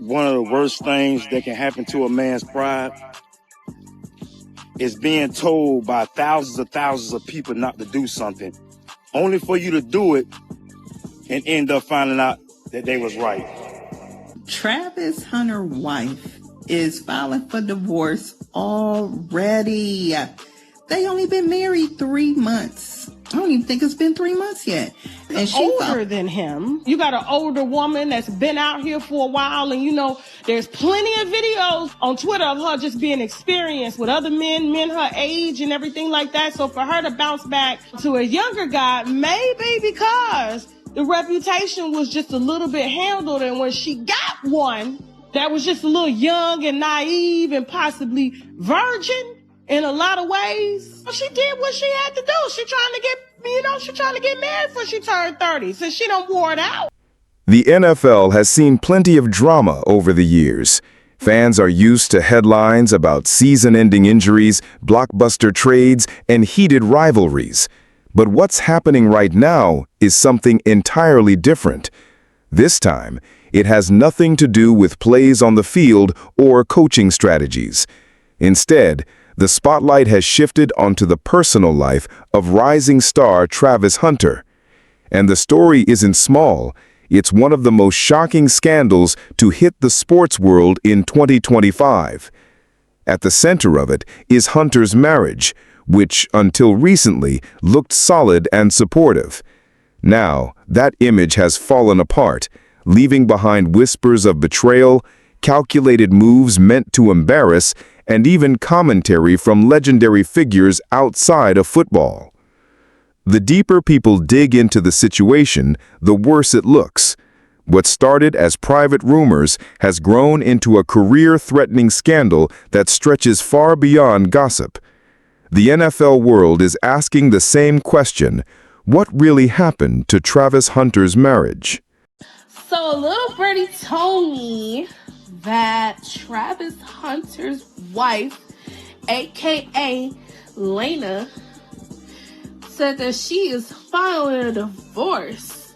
one of the worst things that can happen to a man's pride is being told by thousands of people not to do something, only for you to do it and end up finding out that they was right. Travis Hunter's wife is filing for divorce already. They only been married 3 months. I don't even think it's been 3 months yet. And she's older than him. You got an older woman that's been out here for a while, and you know, there's plenty of videos on Twitter of her just being experienced with other men her age and everything like that. So for her to bounce back to a younger guy, maybe because the reputation was just a little bit handled, and when she got one that was just a little young and naive and possibly virgin in a lot of ways, she did what she had to do. She trying to get married before she turned 30, so she don't wore it out. The NFL has seen plenty of drama over the years. Fans are used to headlines about season-ending injuries, blockbuster trades, and heated rivalries. But what's happening right now is something entirely different. This time, it has nothing to do with plays on the field or coaching strategies. Instead, the spotlight has shifted onto the personal life of rising star Travis Hunter. And the story isn't small. It's one of the most shocking scandals to hit the sports world in 2025. At the center of it is Hunter's marriage, which, until recently, looked solid and supportive. Now, that image has fallen apart, leaving behind whispers of betrayal, calculated moves meant to embarrass, and even commentary from legendary figures outside of football. The deeper people dig into the situation, the worse it looks. What started as private rumors has grown into a career-threatening scandal that stretches far beyond gossip. The NFL world is asking the same question: what really happened to Travis Hunter's marriage? So a little birdie told me that Travis Hunter's wife, aka Lena, said that she is filing a divorce.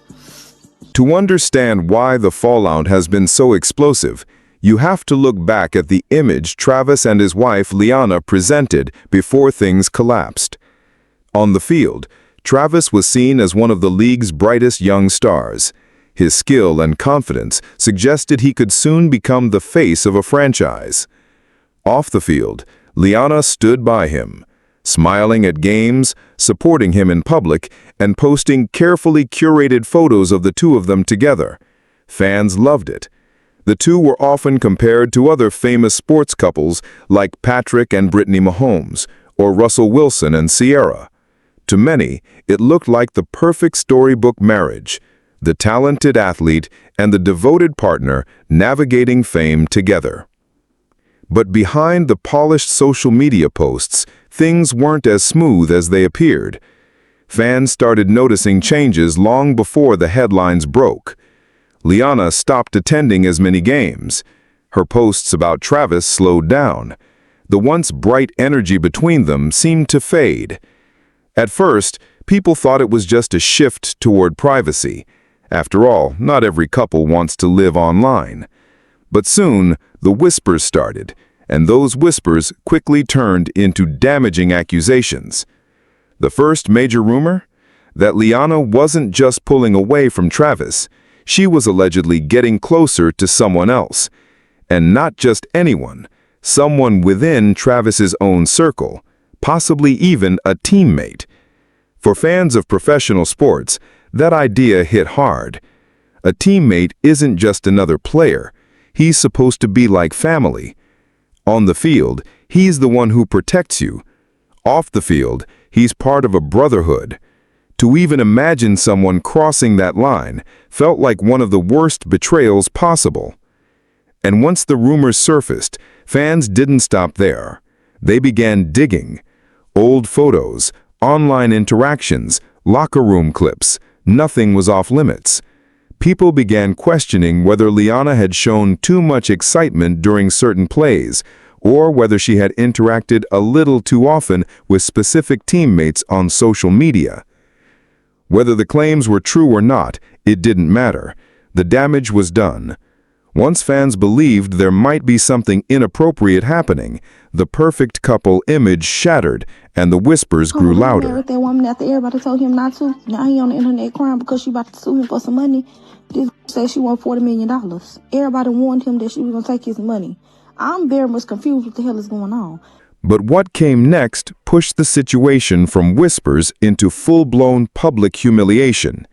To understand why the fallout has been so explosive, you have to look back at the image Travis and his wife Liana presented before things collapsed. On the field, Travis was seen as one of the league's brightest young stars. His skill and confidence suggested he could soon become the face of a franchise. Off the field, Liana stood by him, smiling at games, supporting him in public, and posting carefully curated photos of the two of them together. Fans loved it. The two were often compared to other famous sports couples like Patrick and Brittany Mahomes, or Russell Wilson and Ciara. To many, it looked like the perfect storybook marriage, the talented athlete and the devoted partner navigating fame together. But behind the polished social media posts, things weren't as smooth as they appeared. Fans started noticing changes long before the headlines broke. Liana stopped attending as many games. Her posts about Travis slowed down. The once bright energy between them seemed to fade. At first, people thought it was just a shift toward privacy. After all, not every couple wants to live online. But soon, the whispers started, and those whispers quickly turned into damaging accusations. The first major rumor? That Liana wasn't just pulling away from Travis. She was allegedly getting closer to someone else. And not just anyone, someone within Travis's own circle, possibly even a teammate. For fans of professional sports, that idea hit hard. A teammate isn't just another player. He's supposed to be like family. On the field, he's the one who protects you. Off the field, he's part of a brotherhood. To even imagine someone crossing that line felt like one of the worst betrayals possible. And once the rumors surfaced, fans didn't stop there. They began digging. Old photos, online interactions, locker room clips. Nothing was off limits. People began questioning whether Liana had shown too much excitement during certain plays, or whether she had interacted a little too often with specific teammates on social media. Whether the claims were true or not, it didn't matter. The damage was done. Once fans believed there might be something inappropriate happening, the perfect couple image shattered and the whispers grew louder. Married that woman after everybody told him not to. Now he on the internet crying because she about to sue him for some money. This said she won $40 million. Everybody warned him that she was going to take his money. I'm very much confused what the hell is going on. But what came next pushed the situation from whispers into full-blown public humiliation.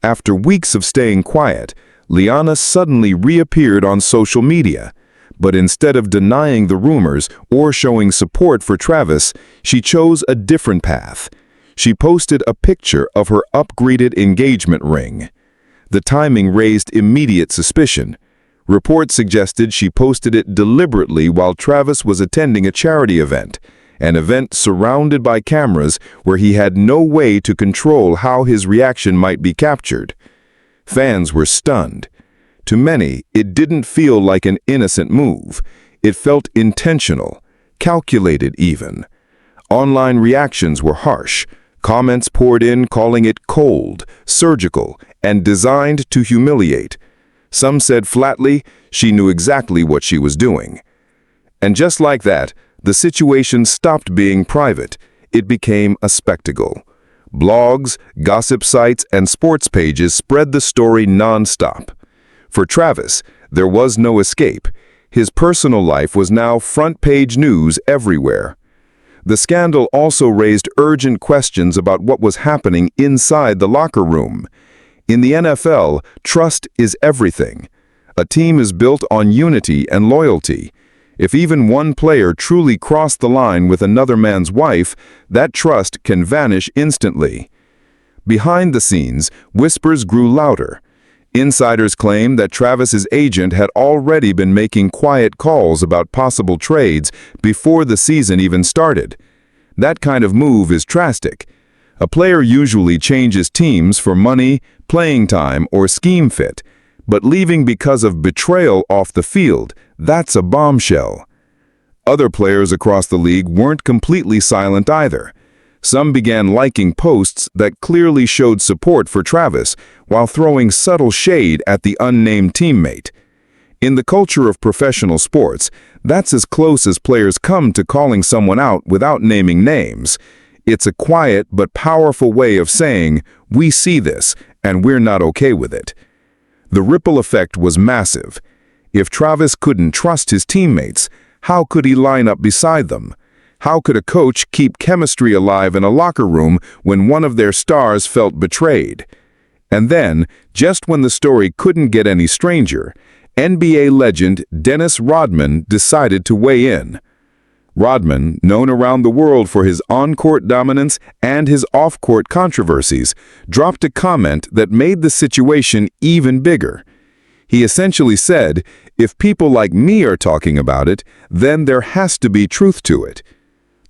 After weeks of staying quiet, Liana suddenly reappeared on social media. But instead of denying the rumors or showing support for Travis, she chose a different path. She posted a picture of her upgraded engagement ring. The timing raised immediate suspicion. Reports suggested she posted it deliberately while Travis was attending a charity event, an event surrounded by cameras where he had no way to control how his reaction might be captured. Fans were stunned. To many, it didn't feel like an innocent move. It felt intentional, calculated even. Online reactions were harsh. Comments poured in calling it cold, surgical, and designed to humiliate. Some said flatly she knew exactly what she was doing. And just like that, the situation stopped being private. It became a spectacle. Blogs, gossip sites, and sports pages spread the story non-stop. For Travis, there was no escape. His personal life was now front-page news everywhere. The scandal also raised urgent questions about what was happening inside the locker room. In the NFL, trust is everything. A team is built on unity and loyalty. If even one player truly crossed the line with another man's wife, that trust can vanish instantly. Behind the scenes, whispers grew louder. Insiders claimed that Travis's agent had already been making quiet calls about possible trades before the season even started. That kind of move is drastic. A player usually changes teams for money, playing time, or scheme fit, but leaving because of betrayal off the field, that's a bombshell. Other players across the league weren't completely silent either. Some began liking posts that clearly showed support for Travis while throwing subtle shade at the unnamed teammate. In the culture of professional sports, that's as close as players come to calling someone out without naming names. It's a quiet but powerful way of saying, "We see this, and we're not okay with it." The ripple effect was massive. If Travis couldn't trust his teammates, how could he line up beside them? How could a coach keep chemistry alive in a locker room when one of their stars felt betrayed? And then, just when the story couldn't get any stranger, NBA legend Dennis Rodman decided to weigh in. Rodman, known around the world for his on-court dominance and his off-court controversies, dropped a comment that made the situation even bigger. He essentially said, "If people like me are talking about it, then there has to be truth to it."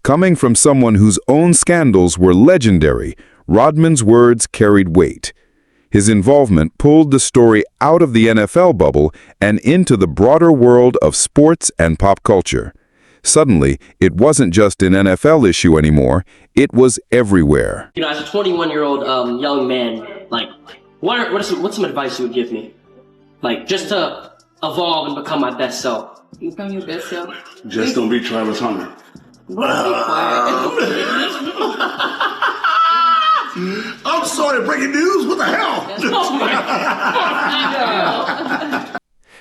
Coming from someone whose own scandals were legendary, Rodman's words carried weight. His involvement pulled the story out of the NFL bubble and into the broader world of sports and pop culture. Suddenly, it wasn't just an NFL issue anymore, it was everywhere. You know, as a 21-year-old young man, like, what's some advice you would give me? Like, just to evolve and become my best self. Become your best self. Just don't be Travis Hunter. I'm sorry, breaking news, what the hell?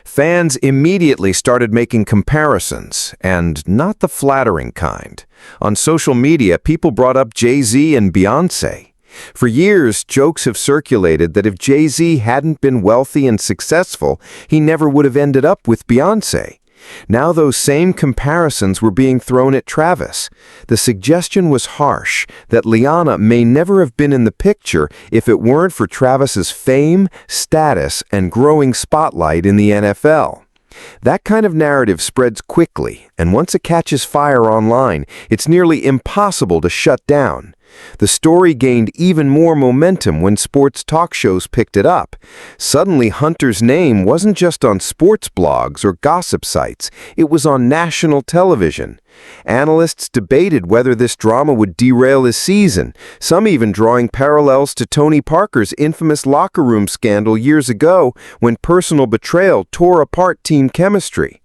Fans immediately started making comparisons, and not the flattering kind. On social media, people brought up Jay-Z and Beyoncé. For years, jokes have circulated that if Jay-Z hadn't been wealthy and successful, he never would have ended up with Beyoncé. Now those same comparisons were being thrown at Travis. The suggestion was harsh, that Liana may never have been in the picture if it weren't for Travis's fame, status, and growing spotlight in the NFL. That kind of narrative spreads quickly, and once it catches fire online, it's nearly impossible to shut down. The story gained even more momentum when sports talk shows picked it up. Suddenly, Hunter's name wasn't just on sports blogs or gossip sites, it was on national television. Analysts debated whether this drama would derail his season, some even drawing parallels to Tony Parker's infamous locker room scandal years ago when personal betrayal tore apart team chemistry.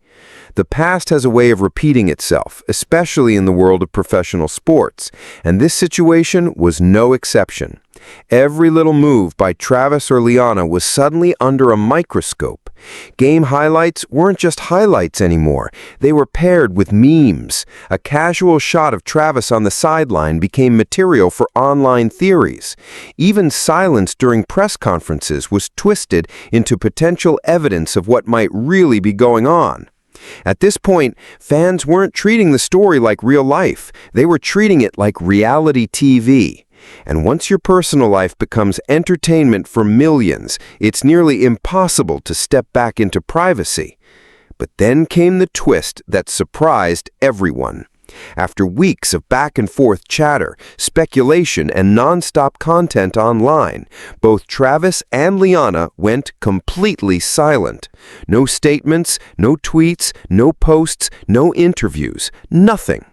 The past has a way of repeating itself, especially in the world of professional sports, and this situation was no exception. Every little move by Travis or Liana was suddenly under a microscope. Game highlights weren't just highlights anymore. They were paired with memes. A casual shot of Travis on the sideline became material for online theories. Even silence during press conferences was twisted into potential evidence of what might really be going on. At this point, fans weren't treating the story like real life. They were treating it like reality TV. And once your personal life becomes entertainment for millions, it's nearly impossible to step back into privacy. But then came the twist that surprised everyone. After weeks of back-and-forth chatter, speculation, and non-stop content online, both Travis and Liana went completely silent. No statements, no tweets, no posts, no interviews, nothing.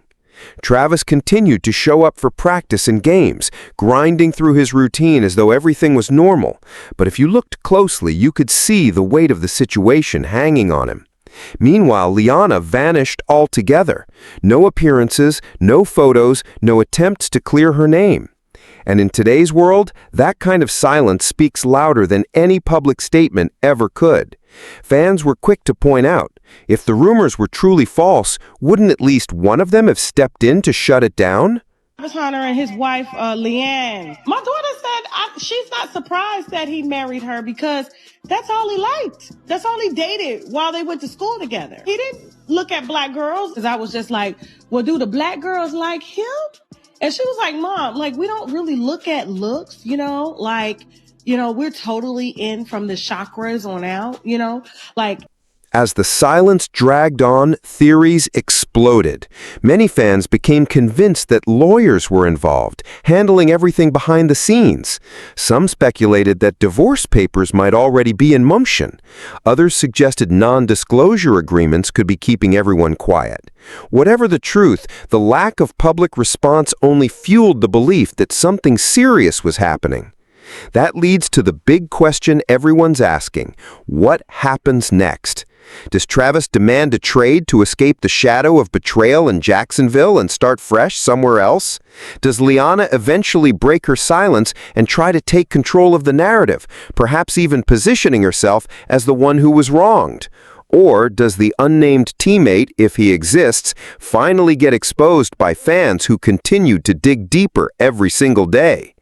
Travis continued to show up for practice and games, grinding through his routine as though everything was normal. But if you looked closely, you could see the weight of the situation hanging on him. Meanwhile, Liana vanished altogether. No appearances, no photos, no attempts to clear her name. And in today's world, that kind of silence speaks louder than any public statement ever could. Fans were quick to point out, if the rumors were truly false, wouldn't at least one of them have stepped in to shut it down? Travis Hunter and his wife, Leanne. My daughter said she's not surprised that he married her because that's all he liked. That's all he dated while they went to school together. He didn't look at black girls. Because I was just like, well, do the black girls like him? And she was like, Mom, like, we don't really look at looks, we're totally in from the chakras on out, As the silence dragged on, theories exploded. Many fans became convinced that lawyers were involved, handling everything behind the scenes. Some speculated that divorce papers might already be in motion. Others suggested non-disclosure agreements could be keeping everyone quiet. Whatever the truth, the lack of public response only fueled the belief that something serious was happening. That leads to the big question everyone's asking: what happens next? Does Travis demand a trade to escape the shadow of betrayal in Jacksonville and start fresh somewhere else? Does Liana eventually break her silence and try to take control of the narrative, perhaps even positioning herself as the one who was wronged? Or does the unnamed teammate, if he exists, finally get exposed by fans who continue to dig deeper every single day?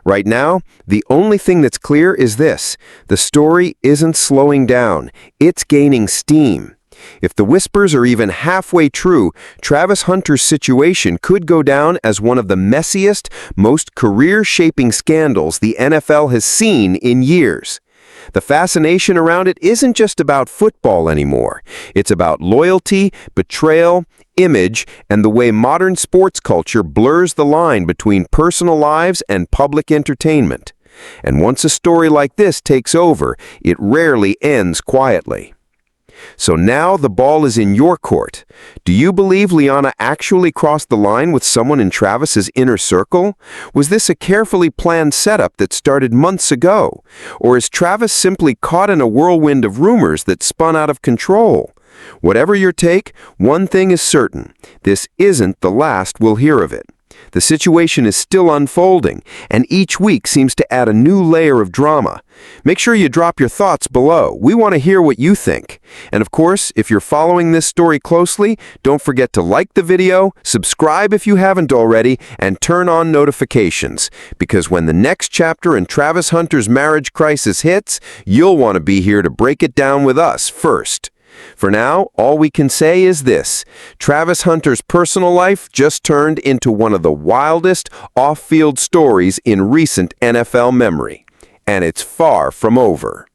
Right now, the only thing that's clear is this: the story isn't slowing down, it's gaining steam. If the whispers are even halfway true, Travis Hunter's situation could go down as one of the messiest, most career-shaping scandals the NFL has seen in years. The fascination around it isn't just about football anymore. It's about loyalty, betrayal, image, and the way modern sports culture blurs the line between personal lives and public entertainment. And once a story like this takes over, it rarely ends quietly. So now the ball is in your court. Do you believe Liana actually crossed the line with someone in Travis's inner circle? Was this a carefully planned setup that started months ago? Or is Travis simply caught in a whirlwind of rumors that spun out of control? Whatever your take, one thing is certain: this isn't the last we'll hear of it. The situation is still unfolding, and each week seems to add a new layer of drama. Make sure you drop your thoughts below. We want to hear what you think. And of course, if you're following this story closely, don't forget to like the video, subscribe if you haven't already, and turn on notifications. Because when the next chapter in Travis Hunter's marriage crisis hits, you'll want to be here to break it down with us first. For now, all we can say is this: Travis Hunter's personal life just turned into one of the wildest off-field stories in recent NFL memory. And it's far from over.